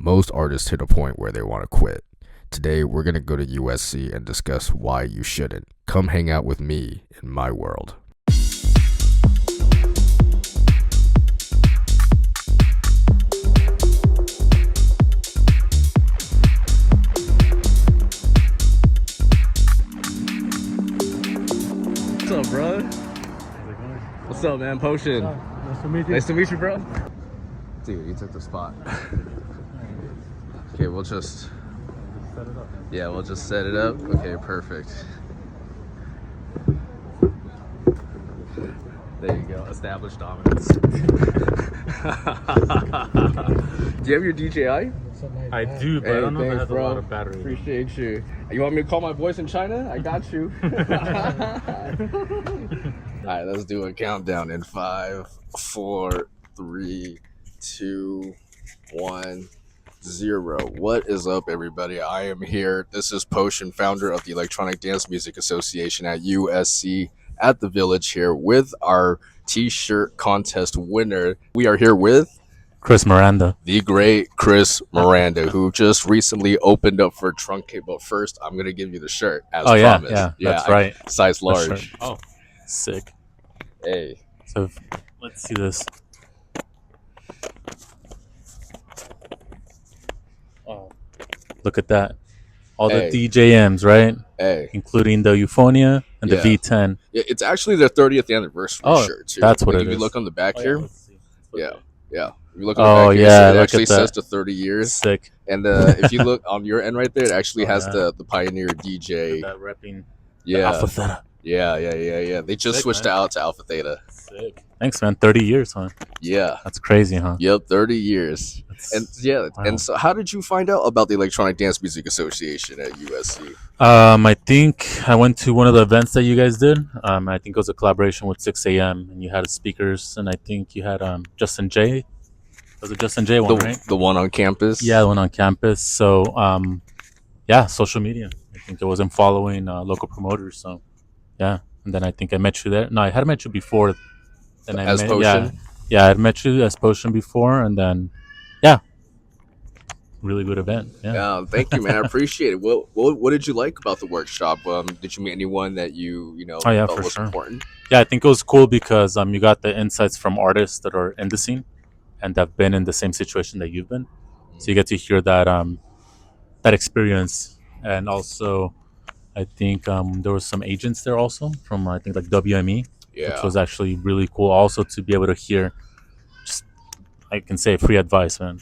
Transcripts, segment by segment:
Most artists hit a point where they want to quit. Today, we're going to go to USC and discuss why you shouldn't. Come hang out with me in my world. What's up, bro? What's up, man? Potion. Nice to meet you. Nice to meet you, bro. Dude, you took the spot. Okay, we'll just set it up. Yeah, we'll just set it up. Okay, perfect. There you go. Established dominance. Do you have your DJI? I do, but I don't know if it has a lot of battery. Appreciate you. You want me to call my voice in China? I got you. All right, let's do a countdown in 5, 4, 3, 2, 1, 0. What is up, everybody? I am here. This is Potion, founder of the Electronic Dance Music Association at USC at the Village here with our t-shirt contest winner. We are here with Chris Miranda. The great Chris Miranda, who just recently opened up for Truncate. But first, I'm going to give you the shirt, as promised. Yeah, that's right. Size large. Oh, sick. Hey. So, let's see this. Oh, look at that. All the DJMs, right? Hey. Including the Euphonia and the V10. Yeah, it's actually their 30th anniversary shirt, too. That's what it is. If you look on the back here. Let's see. Yeah. If you look on the back here, so it actually says to 30 years. Sick. And if you look on your end right there, it actually has the Pioneer DJ. That repping Alpha Theta. Yeah. They just switched out to Alpha Theta. Sick. Thanks, man. 30 years, huh? Yeah. That's crazy, huh? Yep, 30 years. Wow. And so how did you find out about the Electronic Dance Music Association at USC? I think I went to one of the events that you guys did. I think it was a collaboration with 6 a.m. and you had speakers, and I think you had Justin J. Was it Justin J one, right? The one on campus? Yeah, the one on campus. So, social media. I think it wasn't following local promoters. So, yeah. And then I think I met you there. No, I had met you before. And as Potion? Yeah, I had met you as Potion before. And then, really good event. Yeah. Thank you, man. I appreciate it. What did you like about the workshop? Did you meet anyone that you felt was important? Yeah, I think it was cool because you got the insights from artists that are in the scene and have been in the same situation that you've been. So you get to hear that that experience. And also, I think there was some agents there also from, I think, like WME, which was actually really cool also to be able to hear, just, I can say, free advice, man.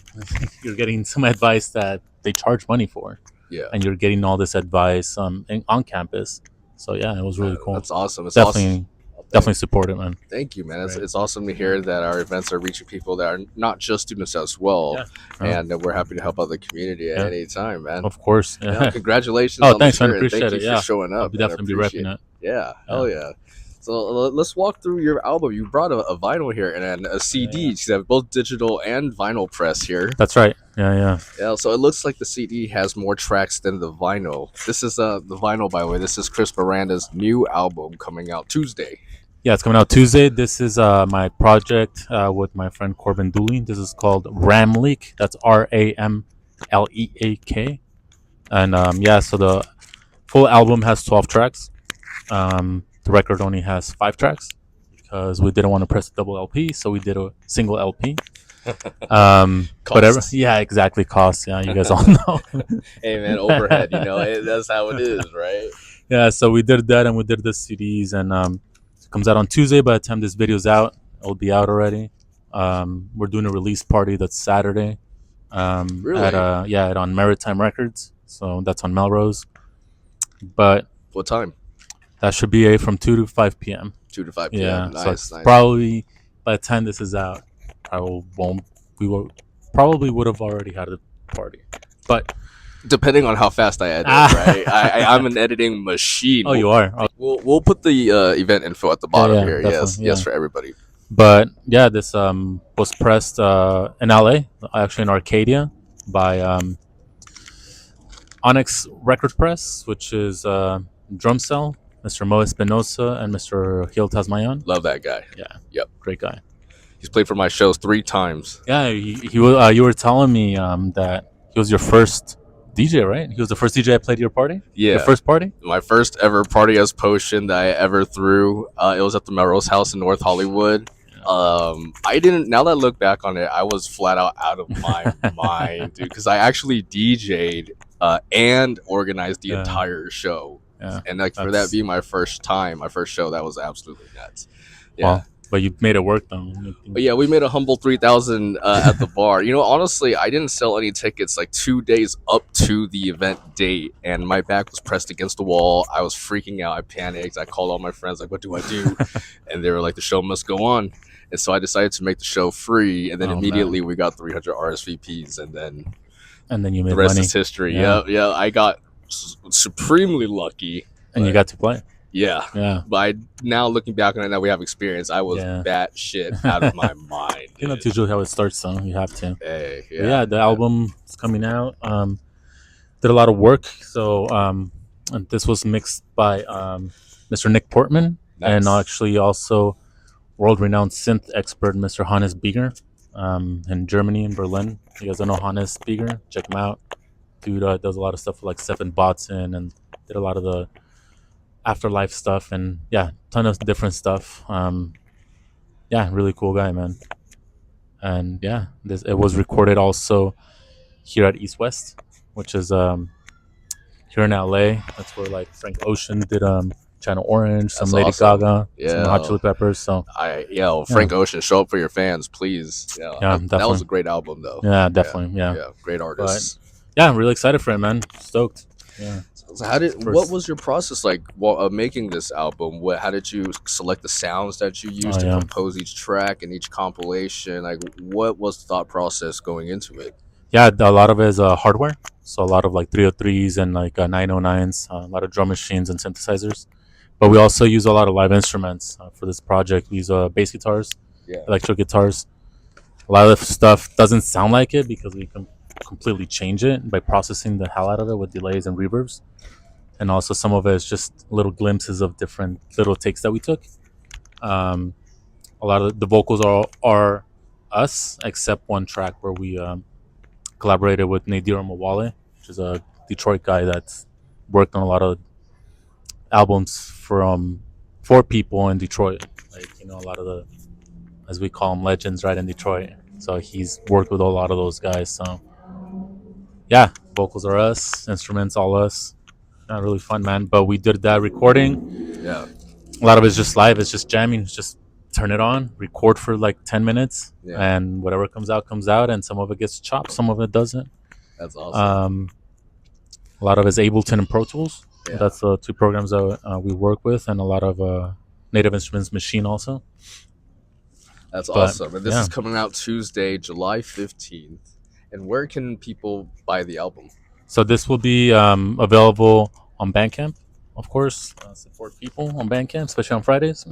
You're getting some advice that they charge money for. Yeah. And you're getting all this advice on campus. So, yeah, it was really cool. That's awesome. It's Definitely support it, man. Thank you, man. It's awesome to hear that our events are reaching people that are not just students as well. Yeah. And we're happy to help out the community at any time, man. Of course. Yeah. Congratulations on thanks, the shirt, man. Appreciate thank you for showing up. I'll definitely be repping it. Yeah. Hell yeah. So let's walk through your album. You brought a vinyl here and a CD. You have both digital and vinyl press here. That's right. Yeah. So it looks like the CD has more tracks than the vinyl. This is the vinyl, by the way. This is Chris Miranda's new album coming out Tuesday. Yeah, it's coming out Tuesday. This is my project with my friend Corbin Dooley. This is called Ramleak. That's Ramleak. And so the full album has 12 tracks. The record only has 5 tracks because we didn't want to press a double LP, so we did a single LP. Whatever. Yeah, exactly. Cost. Yeah, you guys all know. Hey, man, overhead. That's how it is, right? Yeah. So we did that, and we did the CDs, and it comes out on Tuesday. By the time this video's out, it'll be out already. We're doing a release party that's Saturday. Really? On Maritime Records. So that's on Melrose. But what time? That should be from 2 to 5 p.m. 2 to 5 p.m. Yeah, nice. Probably by the time this is out, we would have already had a party. But depending on how fast I edit, right? I'm an editing machine. Oh, you are? We'll put the event info at the bottom here. Yes, for everybody. But yeah, this was pressed in LA, actually in Arcadia, by Onyx Record Press, which is Drum Cell, Mr. Mo Espinosa, and Mr. Gil Tasmayan. Love that guy. Yeah. Yep. Great guy. He's played for my shows 3 times. Yeah, you were telling me that he was your first DJ, right? He was the first DJ I played at your party. Yeah. Your first party. My first ever party as Potion that I ever threw. It was at the Melrose House in North Hollywood. I didn't. Now that I look back on it, I was flat out of my mind, dude. Because I actually DJ'd and organized the entire show. Yeah. And like for that being my first show, that was absolutely nuts. Yeah. Wow. But you made it work, though. But yeah, we made a humble 3,000 at the bar. You know, honestly, I didn't sell any tickets like 2 days up to the event date, and my back was pressed against the wall. I was freaking out. I panicked. I called all my friends, like, what do I do? And they were like, the show must go on. And so I decided to make the show free, and then immediately we got 300 RSVPs, and then you made the rest money. is history. Yeah. I got supremely lucky. And you got to play. Yeah. But now looking back on it, now we have experience. I was batshit out of my mind. You know, that's usually how it starts, though. You have to. Hey, The album is coming out. Did a lot of work. So, and this was mixed by Mr. Nick Portman, and actually also world-renowned synth expert Mr. Hannes Bieger in Germany, in Berlin. You guys don't know Hannes Bieger? Check him out. Dude does a lot of stuff with like Stephen Botson, and did a lot of the Afterlife stuff, and ton of different stuff. Really cool guy, man. And it was recorded also here at East West, which is here in LA. That's where like Frank Ocean did Channel Orange, some Lady Gaga, some Hot Chili Peppers. So Frank Ocean, show up for your fans, please. That was a great album, though. Yeah, definitely. Yeah, great artist. But, I'm really excited for it, man. Stoked. Yeah. So what was your process like making this album? How did you select the sounds that you used to compose each track and each compilation? Like, what was the thought process going into it? Yeah, a lot of it is hardware. So a lot of like 303s and like 909s, a lot of drum machines and synthesizers. But we also use a lot of live instruments for this project. We use bass guitars, electric guitars. A lot of the stuff doesn't sound like it because we can completely change it by processing the hell out of it with delays and reverbs. And also some of it is just little glimpses of different little takes that we took. A lot of the vocals are us, except one track where we collaborated with Nadir Mawale, which is a Detroit guy that's worked on a lot of albums for people in Detroit. Like, you know, a lot of the, as we call them, legends right in Detroit. So he's worked with a lot of those guys. So vocals are us, instruments all us. Not really fun, man. But we did that recording. Yeah. A lot of it's just live. It's just jamming. It's just turn it on, record for like 10 minutes, and whatever comes out, and some of it gets chopped, some of it doesn't. That's awesome. A lot of it's Ableton and Pro Tools. Yeah. That's the two programs that we work with, and a lot of Native Instruments Machine also. That's awesome. And this is coming out Tuesday, July 15th. And where can people buy the album? So this will be available on Bandcamp, of course. Support people on Bandcamp, especially on Fridays.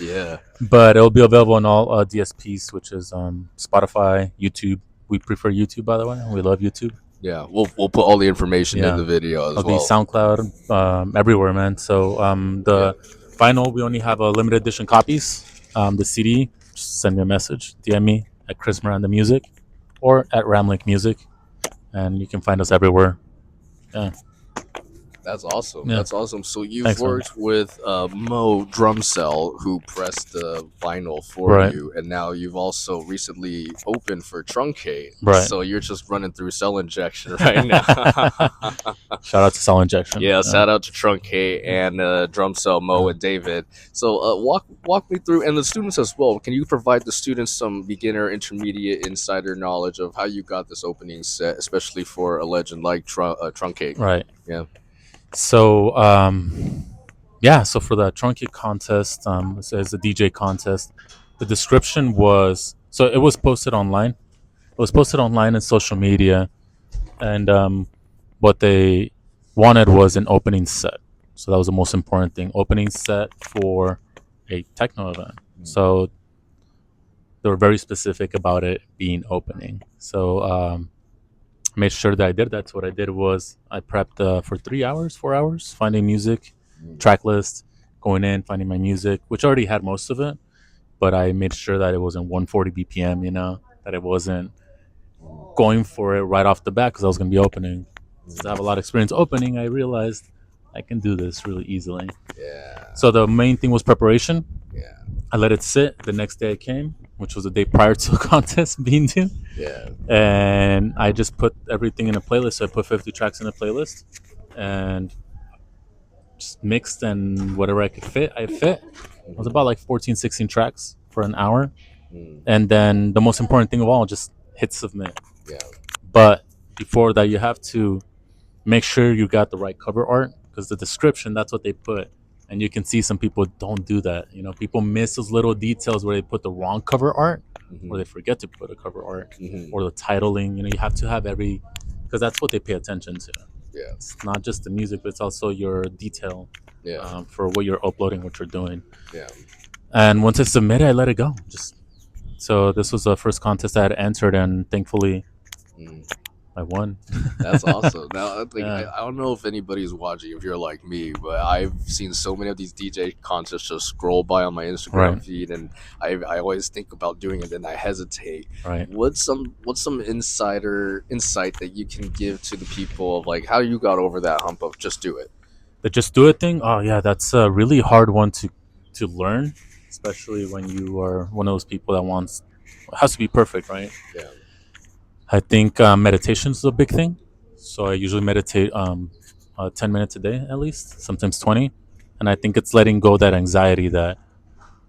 Yeah. But it'll be available on all DSPs, which is Spotify, YouTube. We prefer YouTube, by the way. We love YouTube. Yeah, we'll put all the information in the video as well. It'll be SoundCloud, everywhere, man. So the vinyl, we only have limited edition copies. The CD, just send me a message. DM me at Chris Miranda Music or at Ramleak Music. And you can find us everywhere. Yeah. That's awesome. Yeah. That's awesome. So you've worked with Mo Drumcell, who pressed the vinyl for you, and now you've also recently opened for Truncate. Right. So you're just running through Cell Injection right now. Shout out to Cell Injection. Yeah, shout out to Truncate and Drumcell, Mo, and David. So walk me through, and the students as well. Can you provide the students some beginner, intermediate, insider knowledge of how you got this opening set, especially for a legend like Truncate? Right. Yeah. So, so for the Truncate contest, as a DJ contest, the description was, so it was posted online. It was posted online in social media, and what they wanted was an opening set. So that was the most important thing, opening set for a techno event. So they were very specific about it being opening. So, made sure that I did that. So what I did was I prepped for 4 hours, finding music, track list, going in, finding my music, which I already had most of it, but I made sure that it wasn't 140 BPM, that it wasn't going for it right off the bat because I was going to be opening. Since I have a lot of experience opening, I realized I can do this really easily. Yeah. So the main thing was preparation. Yeah. I let it sit. The next day I came, which was the day prior to the contest being due. Yeah. And I just put everything in a playlist. So I put 50 tracks in a playlist and just mixed, and whatever I could fit, I fit. It was about like 14, 16 tracks for an hour. And then the most important thing of all, just hit submit. Yeah. But before that, you have to make sure you got the right cover art, because the description, that's what they put. And you can see some people don't do that. You know, people miss those little details where they put the wrong cover art, or they forget to put a cover art, or the titling. You know, you have to have because that's what they pay attention to. Yeah. It's not just the music, but it's also your detail Yeah. for what you're uploading, what you're doing. Yeah. And once I submitted, I let it go. So this was the first contest I had entered, and thankfully I won. That's awesome. Now, like, Yeah. I don't know if anybody's watching, if you're like me, but I've seen so many of these DJ contests just scroll by on my Instagram feed, and I always think about doing it, and I hesitate. Right. What's some insight that you can give to the people of like how you got over that hump of just do it? The just do it thing. Oh yeah, that's a really hard one to learn, especially when you are one of those people that has to be perfect, right? Yeah. I think meditation is a big thing. So I usually meditate 10 minutes a day at least, sometimes 20. And I think it's letting go that anxiety that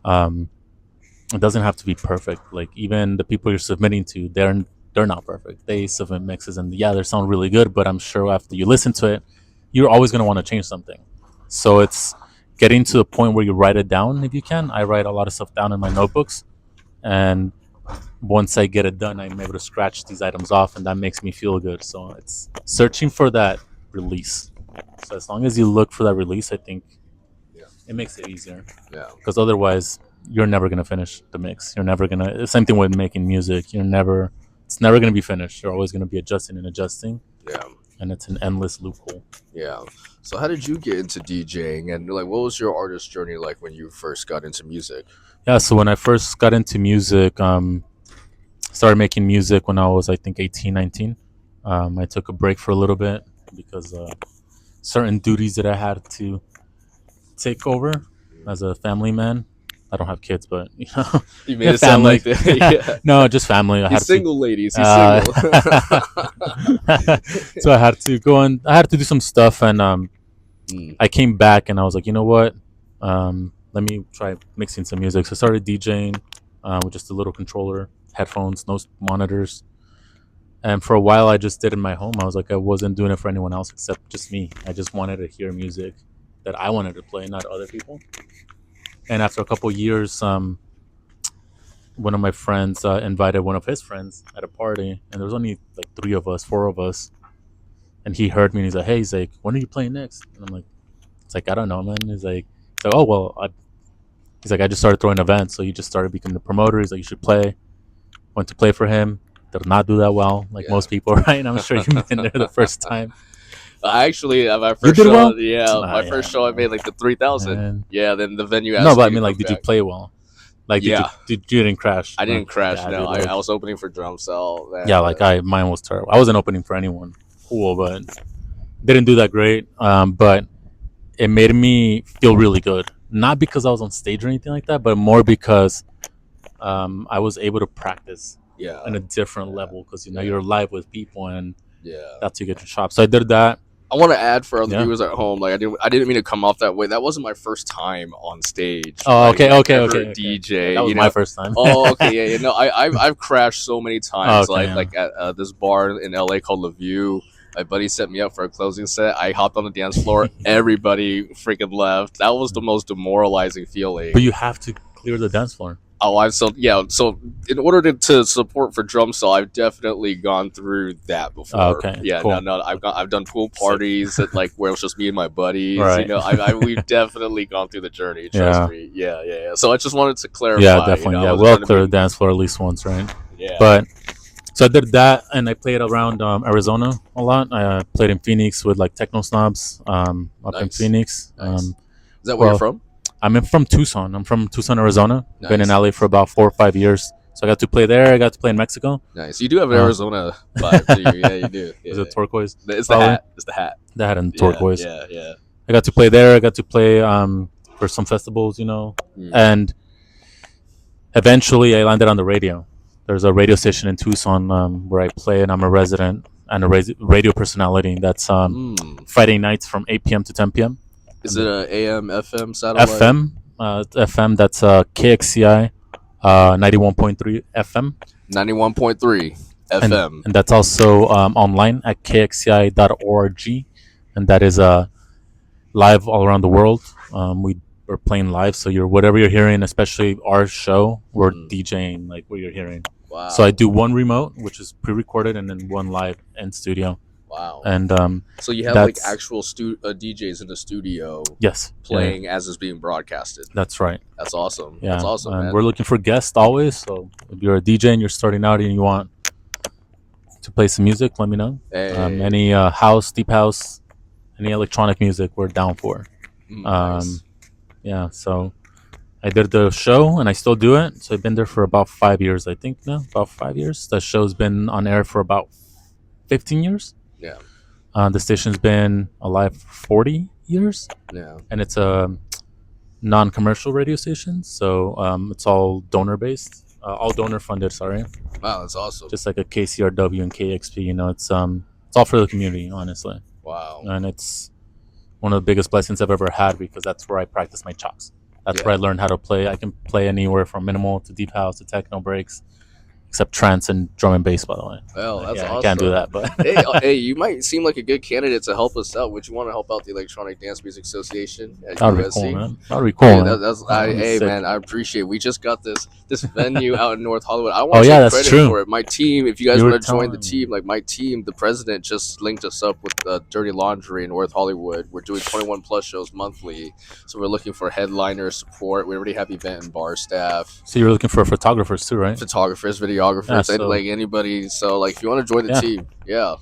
it doesn't have to be perfect. Like even the people you're submitting to, they're not perfect. They submit mixes and yeah, they sound really good, but I'm sure after you listen to it, you're always going to want to change something. So it's getting to the point where you write it down if you can. I write a lot of stuff down in my notebooks, and once I get it done, I'm able to scratch these items off, and that makes me feel good. So it's searching for that release. So as long as you look for that release, I think it makes it easier. Yeah. Because otherwise, you're never gonna finish the mix. You're never gonna. Same thing with making music. It's never gonna be finished. You're always gonna be adjusting and adjusting. Yeah. And it's an endless loophole. Yeah. So how did you get into DJing, and like what was your artist journey like when you first got into music? Yeah. So when I first got into music, started making music when I was, I think, 18, 19. I took a break for a little bit because certain duties that I had to take over as a family man. I don't have kids, but you know, You made it sound like that. Yeah. No, just family. He's single, ladies. He's single. So I had to go and I had to do some stuff, and I came back and I was like, you know what? Let me try mixing some music. So I started DJing with just a little controller, headphones, no monitors. And for a while, I just did it in my home. I was like, I wasn't doing it for anyone else except just me. I just wanted to hear music that I wanted to play, not other people. And after a couple years, one of my friends invited one of his friends at a party, and there was only like 4 of us. And he heard me, and he's like, "Hey, when are you playing next?" And I'm like, "It's like I don't know, man." He's like, "Oh well." He's like, "I just started throwing events, so you just started becoming the promoter." He's like, "You should play." Went to play for him. Did not do that well, like most people, right? And I'm sure you've been there the first time. Actually, my first show, my first show, I made like the 3,000. Man. Yeah, then the venue asked No, but I me mean, to like, come did you back. play well? Like, you didn't crash? I didn't crash. Yeah, No, dude, I was opening for drum cell. Yeah, like mine was terrible. I wasn't opening for anyone cool, but didn't do that great. But it made me feel really good. Not because I was on stage or anything like that, but more because I was able to practice on a different level, because you're live with people, and that's to get your chops. So I did that. I want to add for other viewers at home, like I didn't mean to come off that way. That wasn't my first time on stage. Oh, like, okay. DJ. That was my first time. Oh, okay, yeah. No, I've crashed so many times. Okay, like at this bar in LA called La View. My buddy set me up for a closing set. I hopped on the dance floor. Everybody freaking left. That was the most demoralizing feeling. But you have to clear the dance floor. Oh, So in order to support for drum cell, I've definitely gone through that before. Oh, okay. Yeah. Cool. No. I've done pool parties at, like, where it was just me and my buddies. Right. You know, we've definitely gone through the journey. Trust me. Yeah. So I just wanted to clarify. Yeah, definitely. We'll clear the dance floor at least once, right? Yeah. But so I did that, and I played around Arizona a lot. I played in Phoenix with like Techno Snobs up in Phoenix. Nice. Is that where you're from? I'm from Tucson. I'm from Tucson, Arizona. Nice. Been in LA for about 4 or 5 years. So I got to play there. I got to play in Mexico. Nice. You do have an Arizona vibe too. Yeah, you do. Yeah. Is it turquoise? It's the hat. It's the hat. The hat and turquoise. Yeah. I got to play there. I got to play for some festivals, and eventually I landed on the radio. There's a radio station in Tucson where I play, and I'm a resident and a radio personality. That's Friday nights from 8 p.m. to 10 p.m. Is it a AM, FM satellite? FM. That's KXCI 91.3 FM. 91.3 FM. And that's also online at kxci.org, and that is live all around the world. We're playing live, so whatever you're hearing, especially our show, we're DJing like what you're hearing. Wow. So I do one remote, which is pre-recorded, and then one live in studio. Wow. And so you have like actual DJs in the studio. Yes. Playing as it's being broadcasted. That's right. That's awesome. Yeah. That's awesome, man. We're looking for guests always. So if you're a DJ and you're starting out and you want to play some music, let me know. Hey. Any house, deep house, any electronic music, we're down for. Nice. Yeah. So I did the show and I still do it. So I've been there for about 5 years, I think now. About 5 years. The show's been on air for about 15 years. Yeah. The station's been alive for 40 years. Yeah. And it's a non-commercial radio station. So it's all donor-based. All donor-funded, sorry. Wow, that's awesome. Just like a KCRW and KXP, it's all for the community, honestly. Wow. And it's one of the biggest blessings I've ever had because that's where I practice my chops. That's where I learned how to play. I can play anywhere from minimal to deep house to techno breaks, except trance and drum and bass, by the way. Well, that's awesome. I can't do that, but hey, you might seem like a good candidate to help us out. Would you want to help out the Electronic Dance Music Association at that'd USC? Be cool, man. That'd be cool. Hey, man, I appreciate it. We just got this venue out in North Hollywood. I want to take that's credit true. for it. My team, if you guys want to join the team, like my team, the president just linked us up with Dirty Laundry in North Hollywood. We're doing 21 plus shows monthly, so we're looking for headliner support. We already have event and bar staff. So you're looking for photographers too, right? Photographers, videographers, and like anybody. So like, if you want to join the team, yeah.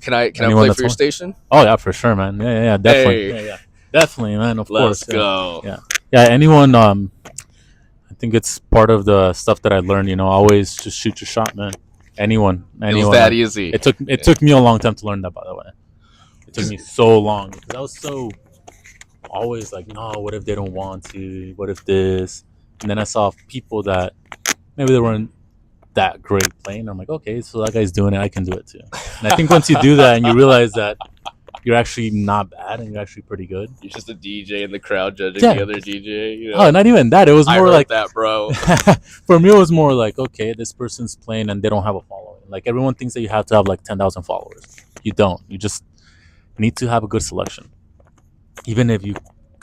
Can I play for your station? Oh yeah, for sure, man. Yeah, definitely. Hey. Definitely, man. Of course. Let's go. Yeah. Anyone. I think it's part of the stuff that I learned. Always just shoot your shot, man. Anyone. It was that easy. It took me a long time to learn that, by the way. It took me so long because I was so always like, no, what if they don't want to? What if this? And then I saw people that maybe they weren't that great playing. I'm like, okay, so that guy's doing it, I can do it too. And I think once you do that and you realize that you're actually not bad and you're actually pretty good. You're just a DJ in the crowd judging the other DJ. Oh, not even that. It was more like that, bro. For me, it was more like, okay, this person's playing and they don't have a following. Like everyone thinks that you have to have like 10,000 followers. You don't. You just need to have a good selection. Even if you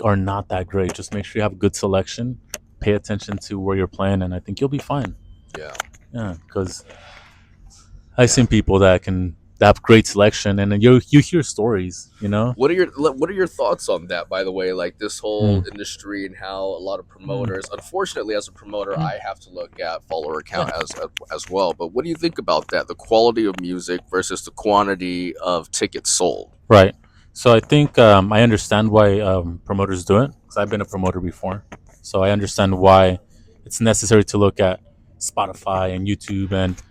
are not that great, just make sure you have a good selection. Pay attention to where you're playing, and I think you'll be fine. Yeah, because I've seen people that have great selection, and then you hear stories. What are your thoughts on that? By the way, like this whole industry and how a lot of promoters. Unfortunately, as a promoter, I have to look at follower count as well. But what do you think about that? The quality of music versus the quantity of tickets sold. Right. So I think I understand why promoters do it because I've been a promoter before. So I understand why it's necessary to look at Spotify and YouTube and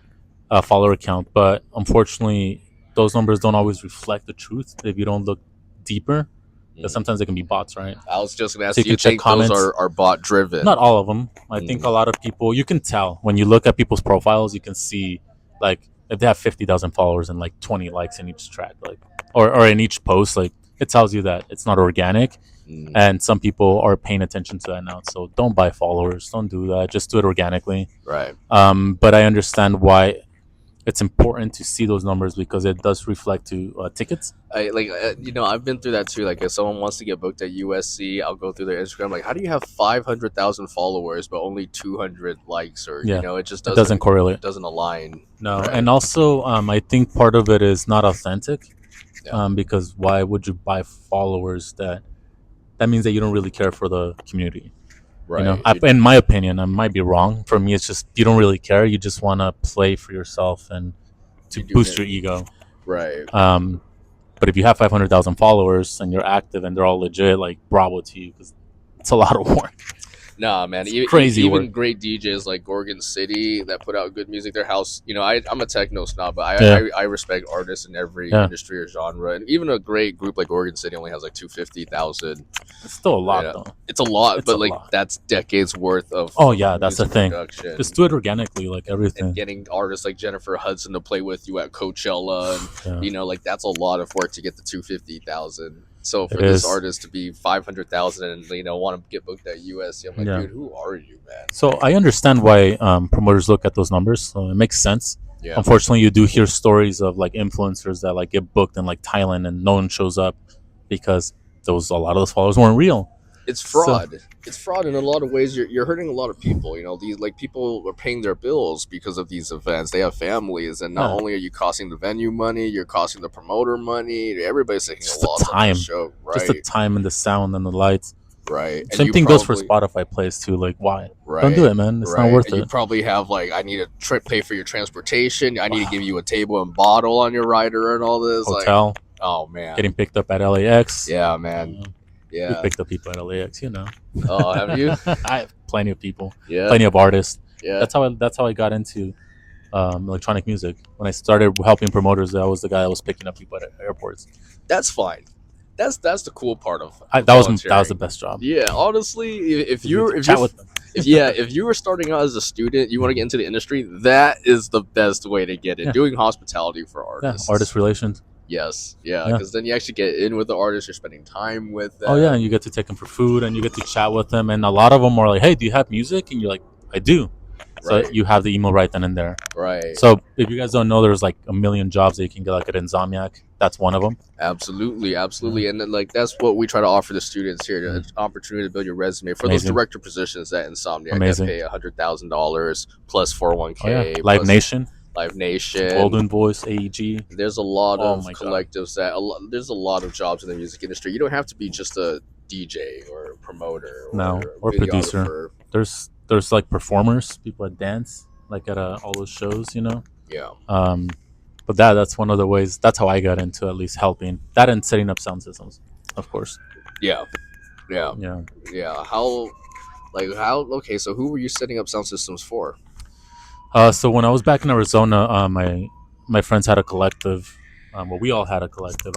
follower count. But unfortunately, those numbers don't always reflect the truth if you don't look deeper. Because sometimes they can be bots, right? I was just going to ask, do you think those are bot driven? Not all of them. I think a lot of people, you can tell when you look at people's profiles, you can see like if they have 50,000 followers and like 20 likes in each track, like or in each post, like it tells you that it's not organic. And some people are paying attention to that now. So don't buy followers. Don't do that. Just do it organically. Right. But I understand why it's important to see those numbers because it does reflect to tickets. I've been through that too. Like if someone wants to get booked at USC, I'll go through their Instagram. Like, how do you have 500,000 followers but only 200 likes? Or it just doesn't correlate. It doesn't align. No, right? And also I think part of it is not authentic. Because why would you buy followers that means that you don't really care for the community. Right. In my opinion, I might be wrong. For me, it's just you don't really care. You just want to play for yourself and to boost your ego. Right. But if you have 500,000 followers and you're active and they're all legit, like bravo to you because it's a lot of work. Nah, man. Crazy even work. great DJs like Gorgon City that put out good music. Their house, I'm a techno snob, but Yeah. I respect artists in every Yeah. industry or genre. And even a great group like Gorgon City only has like 250,000. It's still a lot though. It's a lot, It's but a like lot. that's decades worth of. Oh yeah, that's the music thing. production. Just do it organically, like everything. And getting artists like Jennifer Hudson to play with you at Coachella, and Yeah. like that's a lot of work to get to 250,000. So for It this is. artist to be 500,000 and want to get booked at USC, I'm like, Yeah. dude, who are you, man? So I understand why promoters look at those numbers. So it makes sense. Yeah, Unfortunately, you do hear stories of like influencers that like get booked in like Thailand and no one shows up because a lot of those followers weren't real. it's fraud. It's fraud in a lot of ways. You're hurting a lot of people. These like people are paying their bills because of these events. They have families, and not Yeah. only are you costing the venue money, you're costing the promoter money. Everybody's taking Just a the loss on time. the show, right? Just the time and the sound and the lights. Right. And Same you thing goes for probably- Spotify plays too. Like, why? Right. Don't do it, man. It's not worth And you it. probably have like, I need to pay for your transportation. I need to give you a table and bottle on your rider and all this. Hotel, Like, oh man. getting picked up at LAX. Yeah, man. We Yeah. picked up people at LAX, you know. Oh, have you? I have plenty of people, Yeah. plenty of artists. Yeah. That's how I got into electronic music. When I started helping promoters, I was the guy that was picking up people at airports. That's fine. That's the cool part of That was the volunteering. best job. Yeah, honestly, if you chat with them. if you were starting out as a student, you want to get into the industry, that is the best way to get in. Yeah. Doing hospitality for Yeah, artists. artist relations. Yes, yeah, Yeah. because then you actually get in with the artist. You're spending time with them. Oh yeah, and you get to take them for food, and you get to chat with them, and a lot of them are like, "Hey, do you have music?" And you're like, "I do." So Right. you have the email right then and there. Right. So if you guys don't know, there's like a million jobs that you can get like at Insomniac. That's one of them. Absolutely. And then like that's what we try to offer the students here: an opportunity to build your resume for those Amazing. director positions at Insomniac. Amazing. That pay $100,000 plus 401k. Oh, yeah. Live plus Nation, Live Nation. Golden Voice, AEG. There's a lot Oh of my God. collectives there's a lot of jobs in the music industry. You don't have to be just a DJ or a promoter No, or videographer. producer. There's like performers, people that dance like at all those shows, you know. Yeah. But that's one of the ways. That's how I got into at least helping that and setting up sound systems, of course. Yeah. Yeah. Yeah. How okay, so who were you setting up sound systems for? So when I was back in Arizona, my friends had a collective. Well, we all had a collective.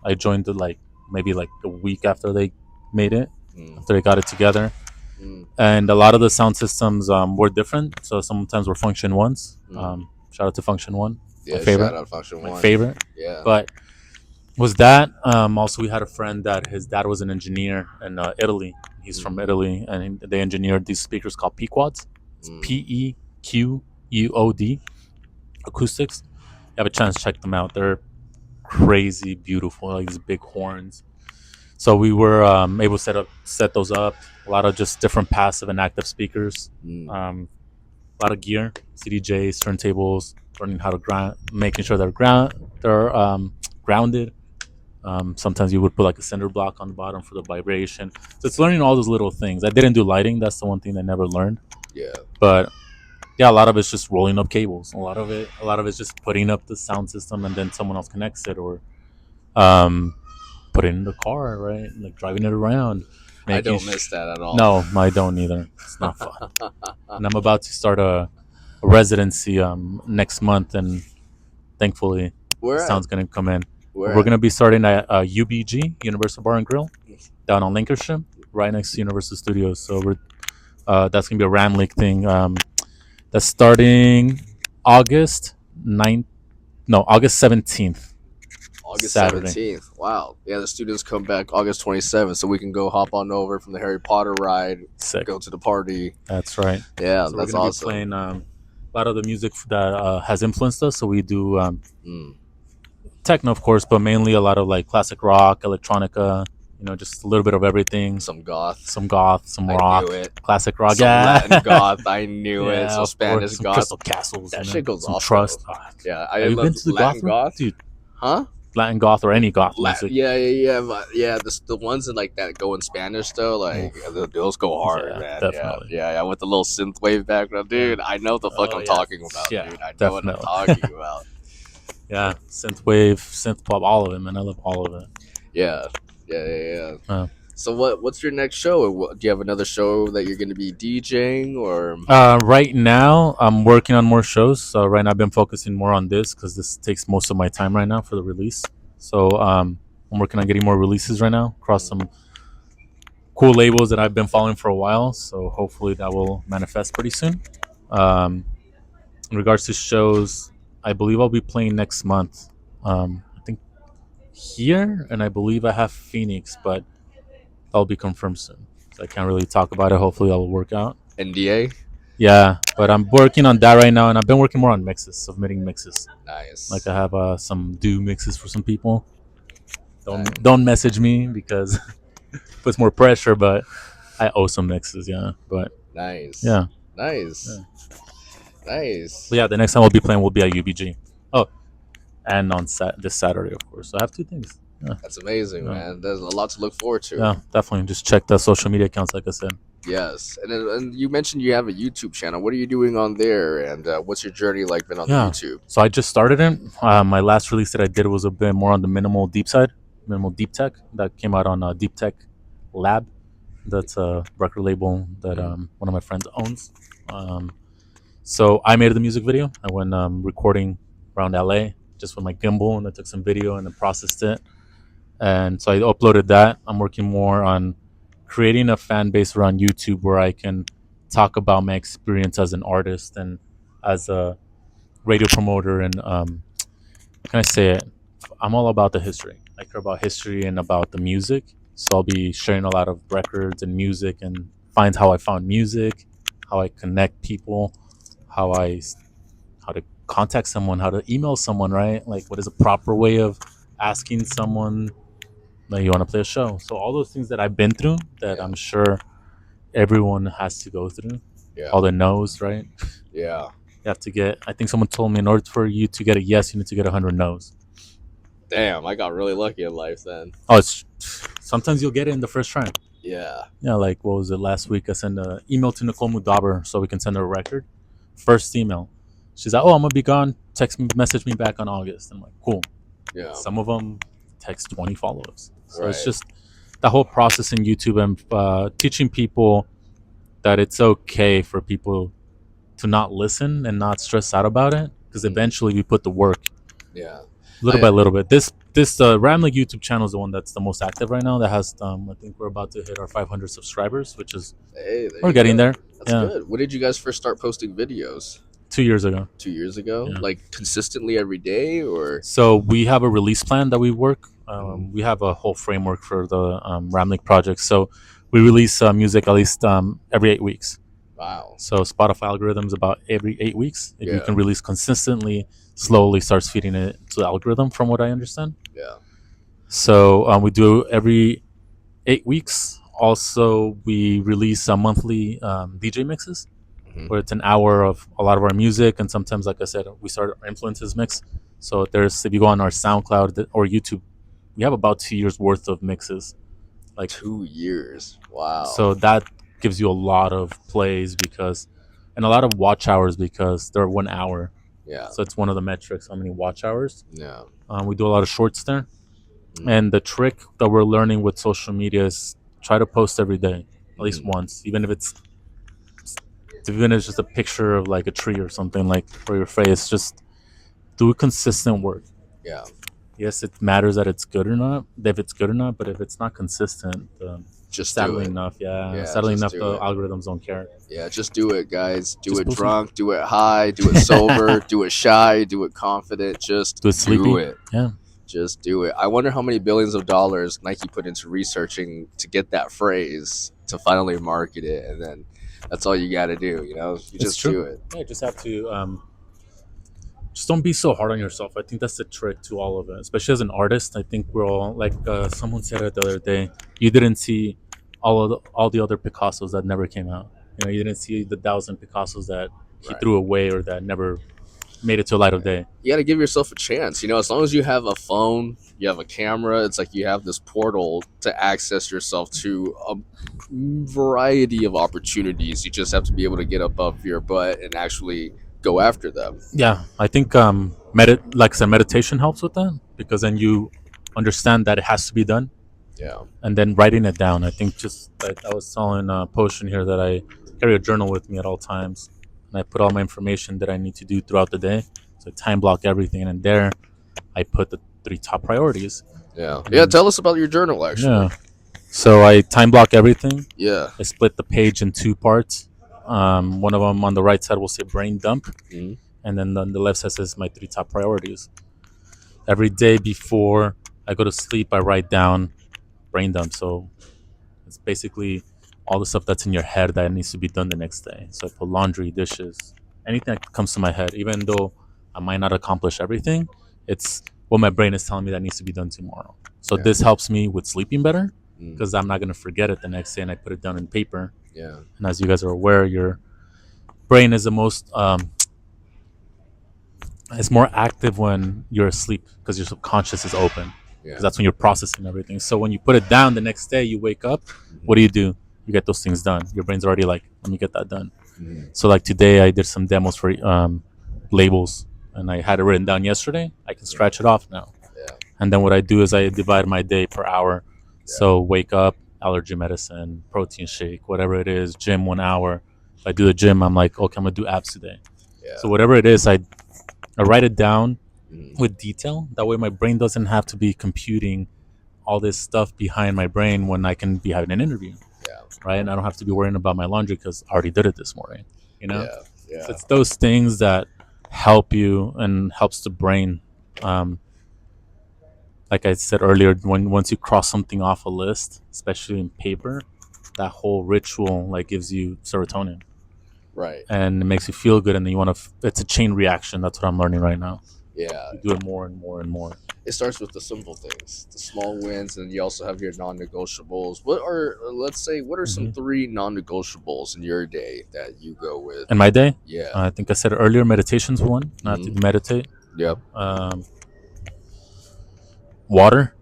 I joined it like maybe like a week after they made it, after they got it together. And a lot of the sound systems were different. So sometimes were Function Ones. Shout out to Function One. Yeah, my favorite. shout out Function My One. favorite. Yeah. But was that also we had a friend that his dad was an engineer in Italy. He's from Italy, and they engineered these speakers called Pequods. It's PEQUOD acoustics. You have a chance to check them out. They're crazy beautiful, like these big horns. So we were able to set those up. A lot of just different passive and active speakers. A lot of gear, CDJs, turntables, learning how to making sure they're grounded. Sometimes you would put like a cinder block on the bottom for the vibration. So it's learning all those little things. I didn't do lighting. That's the one thing I never learned. Yeah. But yeah, a lot of it's just rolling up cables. A lot of it's just putting up the sound system and then someone else connects it, or put it in the car, right? Like driving it around. I don't miss that at all. No, I don't either. It's not fun. And I'm about to start a residency next month, and thankfully sound's gonna come in. We're gonna be starting at UBG, Universal Bar and Grill, down on Lincolnshire, right next to Universal Studios. So that's gonna be a Ramleak thing. That's starting August 17th. August Saturday. 17th. Wow. Yeah, the students come back August 27th, so we can go hop on over from the Harry Potter ride, Sick. go to the party. That's right. Yeah, So that's we're gonna awesome. be playing a lot of the music that has influenced us. So we do techno, of course, but mainly a lot of like classic rock, electronica. You know, just a little bit of everything. Some goth. Some goth, some I rock, knew it. classic rock. Some Yeah, Latin goth. I knew it. Yeah, Some of Spanish course, some goth. Crystal Castles. That you know, shit goes some off, Trust. though. Yeah, I Have you love been to the Latin goth. dude? Huh? Latin goth or any goth music? Yeah. But yeah, the ones that like that go in Spanish though, like those go hard, Yeah, man. definitely. Yeah, with the little synthwave background, dude. I know the fuck Oh, I'm yeah. talking about, Yeah, dude. I know what I'm talking about. Yeah, synthwave, synth pop, all of it, man. I love all of it. Yeah. So what's your next show? Do you have another show that you're going to be DJing or? Right now, I'm working on more shows. So right now, I've been focusing more on this because this takes most of my time right now for the release. So I'm working on getting more releases right now across some cool labels that I've been following for a while. So hopefully that will manifest pretty soon. Um, in regards to shows, I believe I'll be playing next month. I think here, and I believe I have Phoenix, but that'll be confirmed soon. So I can't really talk about it. Hopefully that'll work out. NDA? Yeah, but I'm working on that right now, and I've been working more on mixes, submitting mixes. Nice. Like I have some due mixes for some people. Nice. Don't message me because it puts more pressure, but I owe some mixes, yeah. But Nice. yeah. Nice. Yeah. Nice. But yeah, the next time I'll be playing will be at UBG. Oh, and on this Saturday, of course. So I have 2 things. Yeah. That's amazing, Yeah. man. There's a lot to look forward to. Yeah, definitely. Just check the social media accounts, like I said. Yes, and you mentioned you have a YouTube channel. What are you doing on there, and what's your journey like been on Yeah. YouTube? So I just started it. My last release that I did was a bit more on the minimal deep side, minimal deep tech. That came out on Deep Tech Lab. That's a record label that one of my friends owns. So I made the music video. I went recording around LA just with my gimbal, and I took some video and then processed it. And so I uploaded that. I'm working more on creating a fan base around YouTube where I can talk about my experience as an artist and as a radio promoter. And how can I say it? I'm all about the history. I care about history and about the music. So I'll be sharing a lot of records and music and find how I found music, how I connect people, how to contact someone, how to email someone, right? Like what is a proper way of asking someone that you want to play a show. So all those things that I've been through that I'm sure everyone has to go through. Yeah. All the no's, right? Yeah. You have to get, I think someone told me in order for you to get a yes, you need to get 100 no's. Damn, I got really lucky in life then. Oh, it's sometimes you'll get it in the first try. Yeah. Yeah, like what was it last week? I sent an email to Nicole Mudaber so we can send her a record. First email. She's like, oh, I'm going to be gone. Message me back on August. I'm like, cool. Yeah. Some of them text 20 follow-ups. So Right. it's just the whole process in YouTube and teaching people that it's okay for people to not listen and not stress out about it, because eventually we put the work Yeah. little by little bit. This Ramleak YouTube channel is the one that's the most active right now. That has I think we're about to hit our 500 subscribers, which is we're getting there. That's good. When did you guys first start posting videos? 2 years ago. 2 years ago? Yeah. Like consistently every day, or? So we have a release plan that we work. We have a whole framework for the Ramleak project. So we release music at least every 8 weeks. Wow. So Spotify algorithms about every 8 weeks. If you Yeah. can release consistently, slowly starts feeding it to the algorithm, from what I understand. Yeah. So we do every 8 weeks. Also, we release monthly DJ mixes, where it's an hour of a lot of our music, and sometimes, like I said, we start our influences mix. So if you go on our SoundCloud or YouTube, we have about 2 years worth of mixes. Like 2 years. Wow. So that gives you a lot of plays and a lot of watch hours because they're 1 hour. Yeah. So it's one of the metrics, how many watch hours. Yeah. We do a lot of shorts there. And the trick that we're learning with social media is try to post every day, at least once, even if it's just a picture of like a tree or something, like for your face. Just do consistent work. Yeah. Yes, it matters that it's good or not, if it's good or not, but if it's not consistent, Just sadly do it. enough, Yeah, sadly just enough, do the it. algorithms don't care. Yeah, just do it, guys. Do Just it post drunk, do it high, do it sober, do it shy, do it confident. Just Do it sleepy. do it. Yeah. Just do it. I wonder how many billions of dollars Nike put into researching to get that phrase to finally market it, and then that's all you got to do. You know, you just do it. Yeah, you just have to just don't be so hard on yourself. I think that's the trick to all of it, especially as an artist. I think we're all like someone said it the other day. You didn't see all the other Picassos that never came out. You know, you didn't see the 1,000 Picassos that he threw away or that never made it to light of day. You got to give yourself a chance. You know, as long as you have a phone, you have a camera, it's like you have this portal to access yourself to a variety of opportunities. You just have to be able to get above your butt and actually go after them. Yeah, I think like I said, meditation helps with that, because then you understand that it has to be done. Yeah. and then writing it down. I think just like I was telling Potion here that I carry a journal with me at all times, and I put all my information that I need to do throughout the day. So I time block everything, and there I put the 3 top priorities. Yeah. Yeah. Tell us about your journal, actually. Yeah. So I time block everything. Yeah. I split the page in 2 parts. One of them on the right side will say brain dump, Mhm. and then on the left side says my 3 top priorities. Every day before I go to sleep, I write down brain dump. So it's basically all the stuff that's in your head that needs to be done the next day. So I put laundry, dishes, anything that comes to my head, even though I might not accomplish everything, it's what my brain is telling me that needs to be done tomorrow. So Yeah. this helps me with sleeping better Mm. because I'm not going to forget it the next day, and I put it down in paper. Yeah. And as you guys are aware, your brain is the most it's more active when you're asleep because your subconscious is open. Yeah. Because that's when you're processing everything. So when you put it down the next day, you wake up, what do? You get those things done. Your brain's already like, let me get that done. Mhm. So like today, I did some demos for labels, and I had it written down yesterday. I can scratch it off now. Yeah. And then what I do is I divide my day per hour. So wake up, allergy medicine, protein shake, whatever it is, gym 1 hour. If I do the gym, I'm like, okay, I'm going to do abs today. Yeah. So whatever it is, I write it down Mhm. with detail. That way my brain doesn't have to be computing all this stuff behind my brain when I can be having an interview. Yeah. Right? And I don't have to be worrying about my laundry because I already did it this morning. You know? Yeah. Yeah. So it's those things that help you and helps the brain. Like I said earlier, once you cross something off a list, especially in paper, that whole ritual like gives you serotonin. Right. And it makes you feel good, and then you want to. It's a chain reaction. That's what I'm learning right now. Yeah. You do it more and more and more. It starts with the simple things, the small wins, and you also have your non-negotiables. What are some 3 non-negotiables in your day that you go with? In my day, Yeah. I think I said earlier, meditation's one. Not to meditate. Yep. Water,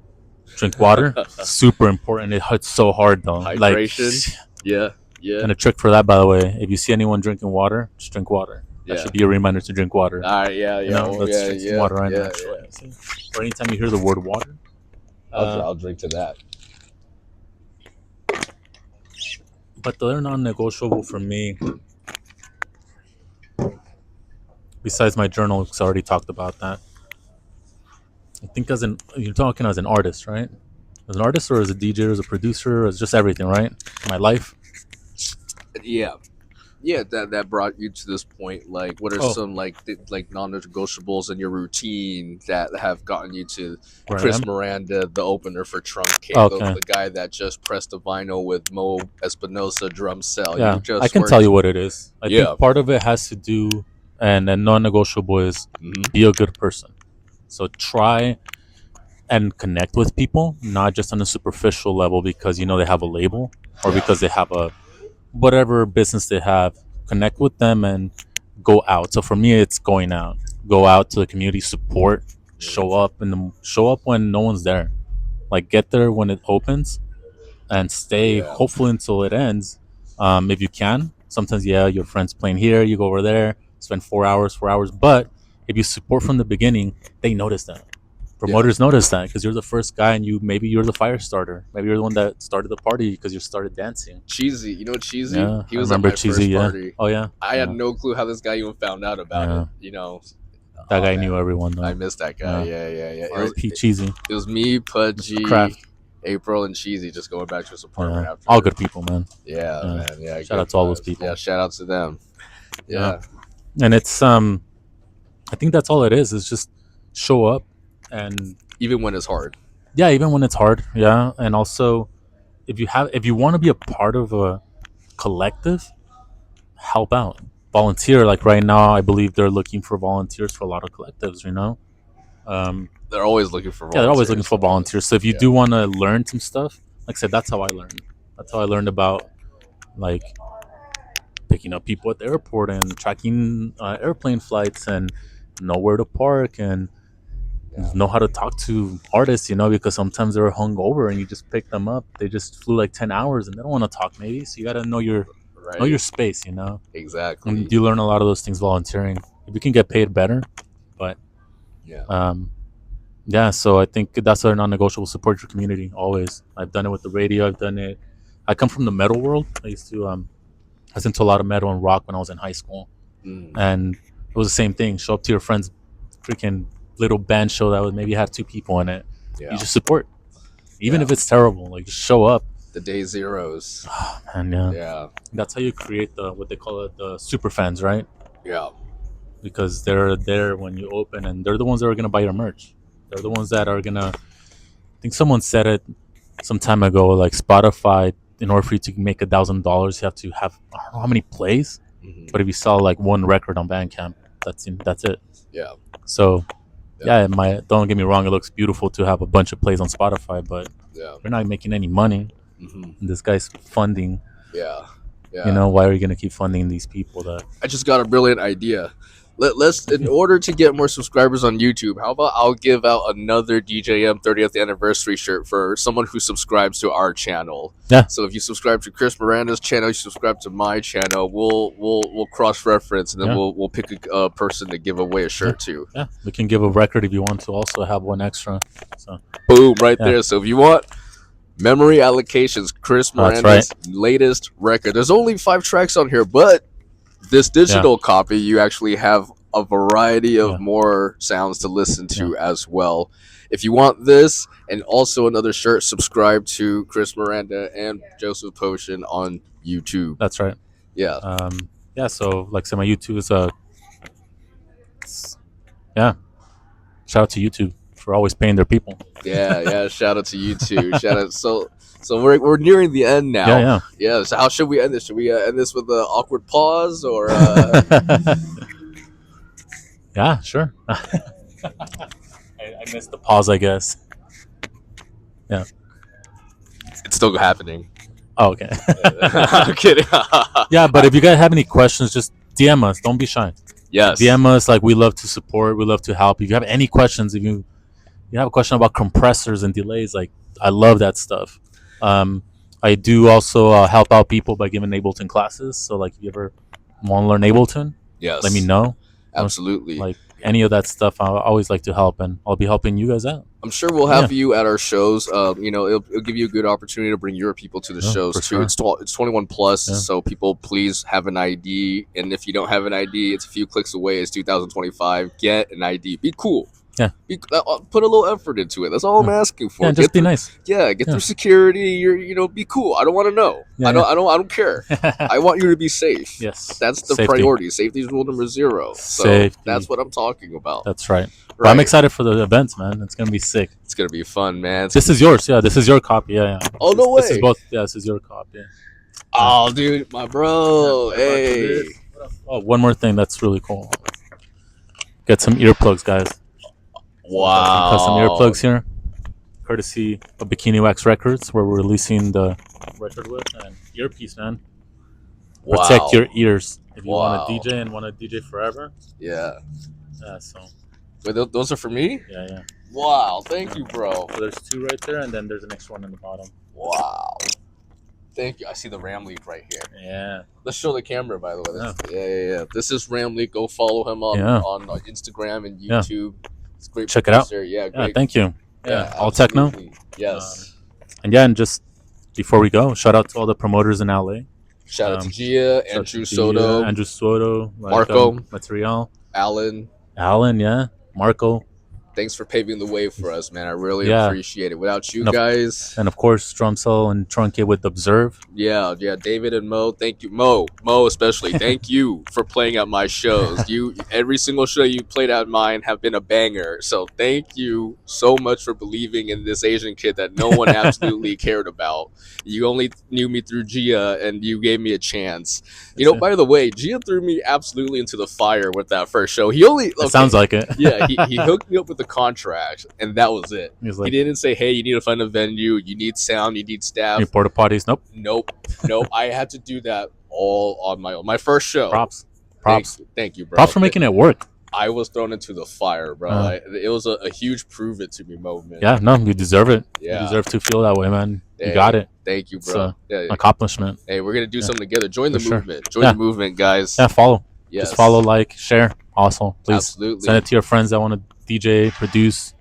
drink water. Super important. It hurts so hard though. Hydration. Like, Yeah. Yeah. and a trick for that, by the way, if you see anyone drinking water, just drink water. That Yeah. should be a reminder to drink water. All right. Yeah. Yeah. You know, let's yeah. drink some Yeah. water right yeah. now. Yeah. See? Or anytime you hear the word water, I'll drink to that. but the other non-negotiable for me, besides my journal, because I already talked about that. I think you're talking as an artist, right? As an artist, or as a DJ, or as a producer, or as just everything, right? My life. Yeah. Yeah, that brought you to this point. Like, what are some like non-negotiables in your routine that have gotten you to Chris Miranda, the opener for Truncate, the guy that just pressed a vinyl with Mo Espinosa drum cell? Yeah, I can tell you what it is. I think part of it has to do, and a non-negotiable is be a good person. So try and connect with people, not just on a superficial level because you know they have a label or because they have a whatever business they have. Connect with them and go out. So for me, it's going out. Go out to the community, support, show up when no one's there. Like get there when it opens, and stay hopefully until it ends. If you can. Sometimes your friends playing here, you go over there, spend 4 hours. But if you support from the beginning, they notice that. Promoters notice that because you're the first guy, and maybe you're the fire starter. Maybe you're the one that started the party because you started dancing. Cheesy, you know Cheesy? Yeah, he was at my Cheesy, first party. Oh yeah. I had no clue how this guy even found out about it. You know, that guy knew everyone though. I missed that guy. Yeah. R.I.P. Cheesy. It was me, Pudgy, Craft. April, and Cheesy just going back to his apartment after. All good people, man. Yeah, man. Yeah. Shout out to all those people. Yeah, shout out to them. Yeah. And it's I think that's all it is. Is just show up, and even when it's hard. Yeah, even when it's hard. Yeah, and also if you want to be a part of a collective, help out, volunteer. Like right now, I believe they're looking for volunteers for a lot of collectives. You know. They're always looking for volunteers. Yeah, they're always looking for volunteers. So if you do want to learn some stuff, like I said, that's how I learned. That's how I learned about like picking up people at the airport and tracking airplane flights and know where to park and know how to talk to artists, you know, because sometimes they're hungover and you just pick them up. They just flew like 10 hours and they don't want to talk maybe. So you got to know your space, you know. Exactly. And you learn a lot of those things volunteering. If you can get paid better, but yeah, so I think that's our non-negotiable. Support your community always. I've done it with the radio. I've done it. I come from the metal world. I was into a lot of metal and rock when I was in high school, Mm, and it was the same thing. Show up to your friend's freaking little band show that would maybe have 2 people in it. yeah, You just support, even yeah. if it's terrible. Like just show up, The day zeros. and Yeah, that's how you create the what they call it, the super fans, right? yeah, Because they're there when you open, and they're the ones that are gonna buy your merch. They're the ones that are gonna. I think someone said it some time ago. Like Spotify, in order for you to make $1,000, you have to have I don't know how many plays. hmm, But if you sell like one record on Bandcamp, that's it. yeah, So yeah, yeah, it might. Don't get me wrong. It looks beautiful to have a bunch of plays on Spotify, but yeah, we're not making any money. hmm, And this guy's funding. yeah, yeah. You know, why are you gonna keep funding these people? That I just got a brilliant idea. Let's, in order to get more subscribers on YouTube, how about I'll give out another DJM 30th anniversary shirt for someone who subscribes to our channel. Yeah. So if you subscribe to Chris Miranda's channel, you subscribe to my channel. We'll cross reference, and then Yeah. we'll pick a person to give away a shirt to. yeah, we can give a record if you want to also have one extra. So Boom, right Yeah. there. So if you want Memory Allocations, Chris That's Miranda's latest record. There's only 5 tracks on here, but this digital copy, you actually have a variety of Yeah. more sounds to listen to as well. If you want this and also another shirt, subscribe to Chris Miranda and Joseph Potion on YouTube. that's right. Yeah. Yeah. So like I said, my YouTube is yeah. Shout out to YouTube for always paying their people. Yeah. Shout out to you too. Shout out. So we're nearing the end now. Yeah. Yeah. So how should we end this? Should we end this with an awkward pause or? Yeah, sure. I missed the pause, I guess. It's still happening. Oh, okay. I'm kidding. Yeah, but if you guys have any questions, just DM us. Don't be shy. Yes. DM us. Like, we love to support. We love to help. If you have any questions, if you have a question about compressors and delays, like, I love that stuff. I do also help out people by giving Ableton classes. So, like, if you ever want to learn Ableton, Yes. let me know. Absolutely. Like, any of that stuff, I always like to help, and I'll be helping you guys out. I'm sure we'll have you at our shows. It'll give you a good opportunity to bring your people to the shows too. Sure. It's 21 plus, Yeah. so people please have an ID. And if you don't have an ID, it's a few clicks away. It's 2025. Get an ID. Be cool. Yeah. Put a little effort into it. That's all I'm asking for. Yeah, just be nice. Yeah, get through security. Be cool. I don't want to know. Yeah, I don't care. I want you to be safe. Yes. That's the Safety. priority. Safety is rule number 0. So Safety. that's what I'm talking about. That's right. But I'm excited for the events, man. It's gonna be sick. It's gonna be fun, man. This is yours. Yeah, this is your copy. Yeah. Oh, no This is way. both. Yeah, this is your copy. Yeah. Oh, dude, my bro. Hey. Oh, one more thing that's really cool. Get some earplugs, guys. Wow. Custom earplugs here, courtesy of Bikini Wax Records, where we're releasing the record with, and earpiece, man. Protect Wow. your ears. If you Wow. want to DJ and want to DJ forever. Yeah. Yeah. So. Wait, those are for me? Yeah. Wow. Thank you, bro. So there's 2 right there, and then there's an extra one in the bottom. Wow. Thank you. I see the Ramleak right here. Yeah. Let's show the camera, by the way. Yeah. This is Ramleak. Go follow him on Instagram and YouTube. It's great. Check it out. Yeah, Yeah. great. Thank you. Yeah. All absolutely. techno. Yes. And just before we go, shout out to all the promoters in LA. Shout out to Gia, Andrew Soto, Marco. Material, Alan. yeah, Marco, Thanks for paving the way for us, man. I really Yeah. appreciate it. Without you And of- guys, and of course Drumcell and Truncate with Observe. yeah, David and Mo, thank you, Mo especially, thank you for playing at my shows. Every single show you played at mine have been a banger. So thank you so much for believing in this Asian kid that no one absolutely cared about. You only knew me through Gia, and you gave me a chance. By the way, Gia threw me absolutely into the fire with that first show. It sounds like it. Yeah, he hooked me up with the contract, and that was it. He was like, He didn't say, hey, you need to find a venue, you need sound, you need staff. "Any porta potties?" Nope. Nope. I had to do that all on my own. My first show. Props. Thank you, bro. Props for making it work. I was thrown into the fire, bro. It was a huge prove it to me moment. Yeah, no, you deserve it. Yeah. You deserve to feel that way, man. Hey, You got it. Thank you, bro. So, Yeah. Accomplishment. Hey, we're gonna do something together. Join the For sure. movement. Join Yeah. the movement, guys. Yeah, follow. Yes. Just follow, like, share. Also, please Absolutely. send it to your friends that want to DJ, produce.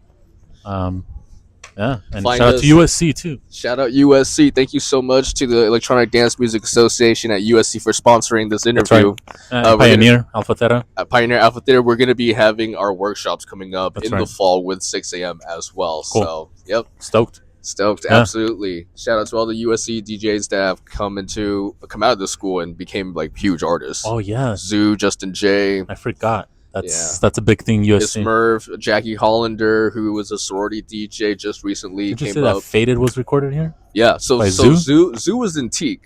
Yeah, and Find shout out us- to USC too. Shout out USC. Thank you so much to the Electronic Dance Music Association at USC for sponsoring this That's interview. right. Pioneer, Alpha Theta. At Pioneer Alpha Theater, we're going to be having our workshops coming up That's in the right. fall with 6 a.m. as well. Cool. So, yep. Stoked. Yeah. Absolutely. Shout out to all the USC DJs that have come out of the school and became like huge artists. Oh yeah, Zoo, Justin J. I forgot. That's a big thing. Miss USC. Merv, Jackie Hollander, who was a sorority DJ just recently, Did you came say that up. Faded was recorded here? Yeah. So By Zoo was in Teak.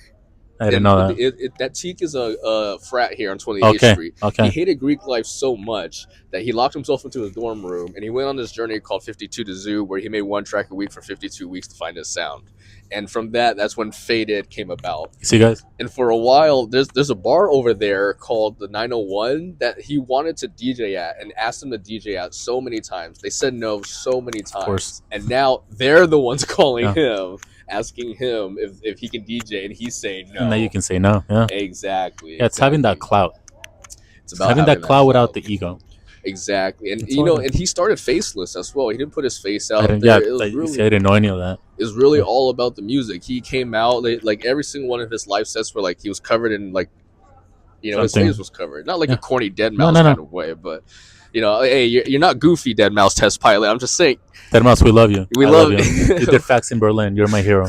I didn't know that. That Teak is a frat here on 28th Street. Okay. He hated Greek life so much that he locked himself into his dorm room and he went on this journey called 52 to Zoo, where he made one track a week for 52 weeks to find his sound. And from that's when Faded came about. You see, guys? And for a while, there's a bar over there called the 901 that he wanted to DJ at and asked him to DJ at so many times. They said no so many times. Of course. And now they're the ones calling him, asking him if he can DJ, and he's saying no. And now you can say no. Yeah. Exactly. Yeah, it's having that clout. It's about having that clout without the ego. Exactly. And That's and he started faceless as well. He didn't put his face out there. Yeah, It was I didn't know any of that. It was really all about the music. He came out like every single one of his live sets were like he was covered in like, his Something. face was covered. Not like a corny Dead No, Mouse no, no. kind of way, but hey, you're not goofy, Dead Mouse Test Pilot. I'm just saying. Dead Mouse, we love you. We I love you. you. You did Facts in Berlin. You're my hero.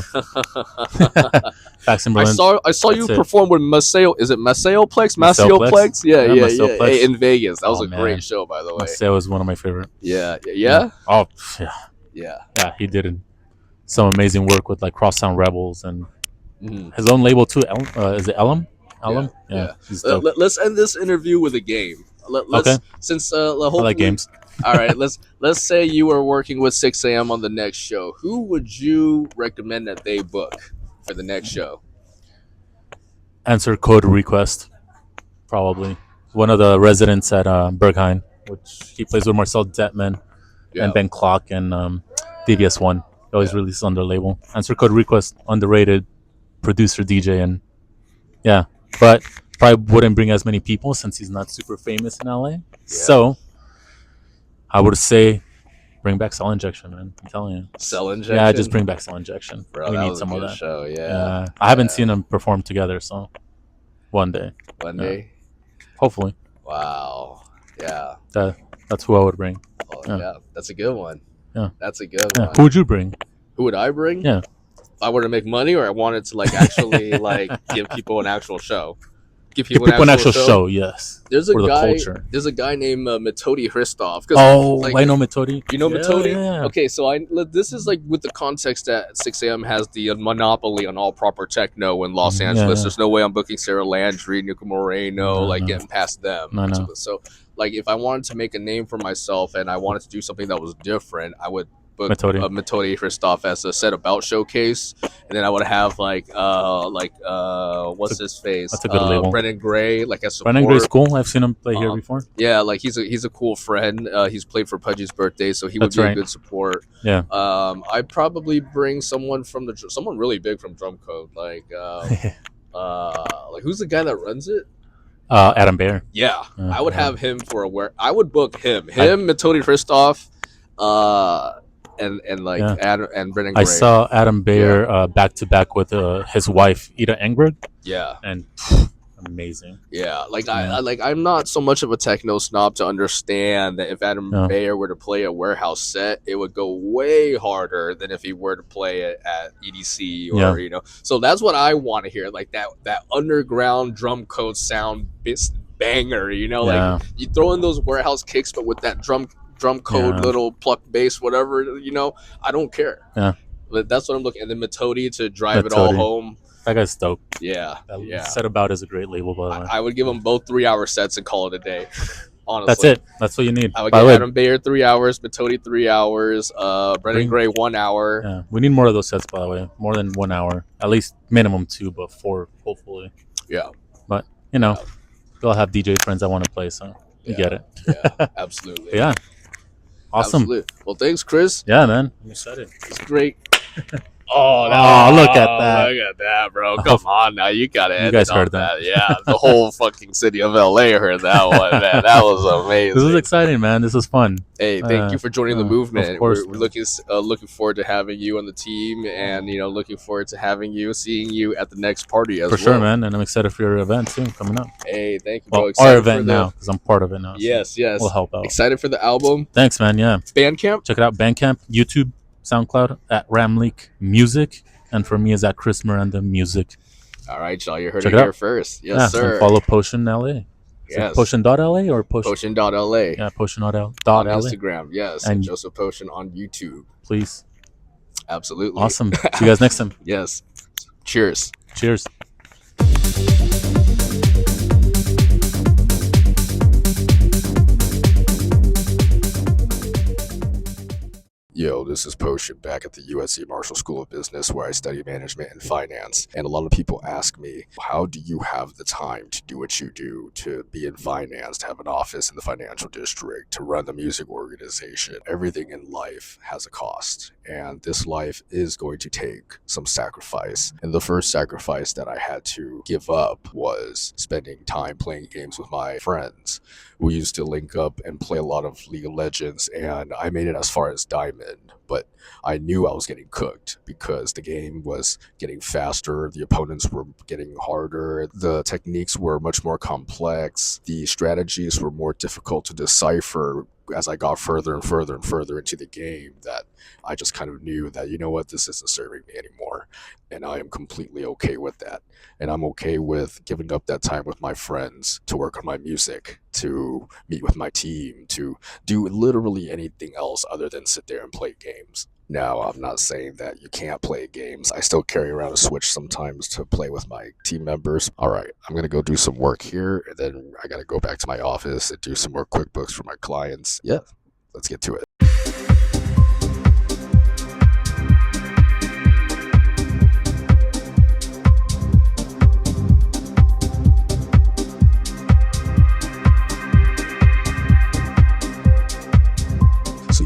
Facts in Berlin. I saw you That's it. perform with Maceo. Is it Maceoplex? Maceoplex? Maceoplex? Yeah. Maceoplex. In Vegas. That was Oh, a man. great show, by the way. Maceo was one of my favorite. Yeah. Oh, yeah. Yeah. He did some amazing work with like Crosstown Rebels and Mhm. his own label too. Is it Ellum? Ellum? Yeah. He's dope. Let's end this interview with a game. Let's, Okay. Since I hopefully, like games. all right, let's say you were working with 6 a.m. on the next show. Who would you recommend that they book for the next show? Answer code request. Probably. One of the residents at Berghain, which he plays with Marcel Detman and Ben Clock and DVS1. He always releases on their label. Answer code request, underrated producer DJ, and but probably wouldn't bring as many people since he's not super famous in LA. So I would say bring back Cell Injection, man. I'm telling you. Cell Injection? Yeah, just bring back Cell Injection. Bro, we that need was some a of good that. show, yeah. I haven't seen them perform together, so one day. One day? Hopefully. Wow. Yeah. That's who I would bring. Oh, Yeah. yeah. That's a good one. Yeah. That's a good Yeah. one. Who would you bring? Who would I bring? Yeah. If I were to make money, or I wanted to like actually like give people an actual show. Give Give people an actual show, yes. There's a For the guy. culture. There's a guy named Metodi Hristov. Oh, like, I know Metodi. You know Metodi? Yeah. Okay, so this is like with the context that 6 a.m. has the monopoly on all proper techno in Los Angeles. Yeah. There's no way I'm booking Sarah Landry, Nico Moreno, No. getting past them. No. So like if I wanted to make a name for myself and I wanted to do something that was different, I would book Metodi Hristov as a set about showcase, and then I would have what's his face? That's a good label. Brennan Gray, like as support. Brennan Gray's cool. I've seen him play here before. Yeah, like he's a cool friend. He's played for Pudgy's birthday, so he would That's be right. a good support. Yeah. I'd probably bring someone from someone really big from Drum Code, like who's the guy that runs it? Adam Bear. Yeah, I would have him I would book him, Metodi Hristov, and Adam and Brennan Gray. I saw Adam Bear back to back with his wife Ida Engberg. Yeah, and amazing. Yeah, I'm not so much of a techno snob to understand that if Adam Bear were to play a warehouse set, it would go way harder than if he were to play it at EDC or So that's what I want to hear, like that underground drum code sound banger. Like you throw in those warehouse kicks, but with that drum code little pluck bass, whatever. I don't care. Yeah, but that's what I'm looking. And then Metodi to drive it all home. That guy's dope. Yeah. Set About is a great label, by the way. I would give them both 3-hour sets and call it a day. Honestly, that's it. That's what you need. I would give Adam Bayer 3 hours, Metodi 3 hours, Brennan Gray 1 hour. Yeah, we need more of those sets, by the way. More than 1 hour, at least minimum 2, but 4 hopefully. Yeah, but we all have DJ friends that want to play, so you get it. Yeah, absolutely. Yeah, awesome. Absolutely. Well, thanks, Chris. Yeah, man. I'm excited. It's great. Oh, look at that. Look at that, bro. Come on now. You got to end guys it on heard that. Yeah, the whole fucking city of LA heard that one, man. That was amazing. This was exciting, man. This was fun. Hey, thank you for joining the movement. Of course. We're looking forward to having you on the team, and looking forward to seeing you at the next party as well. For sure, man. And I'm excited for your event too coming up. Hey, thank you, bro. Well, our event now, because I'm part of it now. Yes, so yes. We'll help out. Excited for the album. Thanks, man. Yeah. Bandcamp. Check it out. Bandcamp, YouTube, SoundCloud at Ramleak Music, and for me is at Chris Miranda Music. All right, y'all. You heard Check it it here out. first. Yes, sir. And follow Potion LA. Yes. Potion.la or Potion? Potion.la. Yeah, Potion.la. On Instagram, yes. And Joseph Potion on YouTube. Please. Absolutely. Awesome. See you guys next time. Yes. Cheers. Cheers. Yo, this is Potion back at the USC Marshall School of Business where I study management and finance. And a lot of people ask me, how do you have the time to do what you do, to be in finance, to have an office in the financial district, to run the music organization? Everything in life has a cost, and this life is going to take some sacrifice. And the first sacrifice that I had to give up was spending time playing games with my friends. We used to link up and play a lot of League of Legends, and I made it as far as Diamond, but I knew I was getting cooked because the game was getting faster, the opponents were getting harder, the techniques were much more complex, the strategies were more difficult to decipher as I got further and further and further into the game, that I just kind of knew that, you know what, this isn't serving me anymore. And I am completely okay with that. And I'm okay with giving up that time with my friends to work on my music, to meet with my team, to do literally anything else other than sit there and play games. Now, I'm not saying that you can't play games. I still carry around a Switch sometimes to play with my team members. All right, I'm going to go do some work here, and then I got to go back to my office and do some more QuickBooks for my clients. Yeah, let's get to it.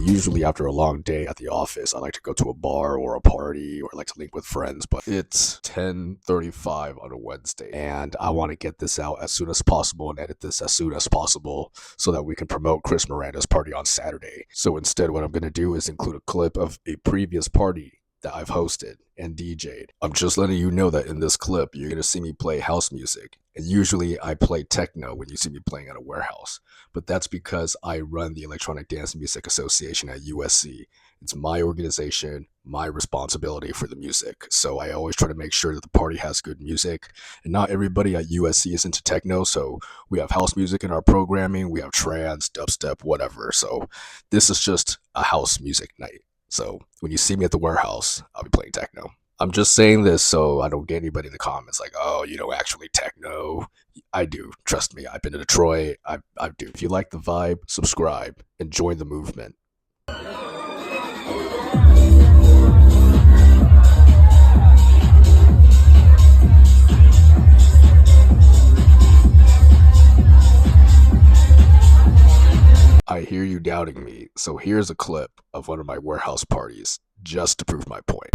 Usually after a long day at the office, I like to go to a bar or a party, or I like to link with friends, but it's 10:35 on a Wednesday, and I want to get this out as soon as possible and edit this as soon as possible so that we can promote Chris Miranda's party on Saturday. So instead, what I'm going to do is include a clip of a previous party that I've hosted and DJ'd. I'm just letting you know that in this clip, you're going to see me play house music. And usually I play techno when you see me playing at a warehouse. But that's because I run the Electronic Dance Music Association at USC. It's my organization, my responsibility for the music. So I always try to make sure that the party has good music. And not everybody at USC is into techno, so we have house music in our programming. We have trance, dubstep, whatever. So this is just a house music night. So when you see me at the warehouse, I'll be playing techno. I'm just saying this so I don't get anybody in the comments like, oh, you don't actually techno. I do. Trust me. I've been to Detroit. I do. If you like the vibe, subscribe and join the movement. I hear you doubting me, so here's a clip of one of my warehouse parties just to prove my point.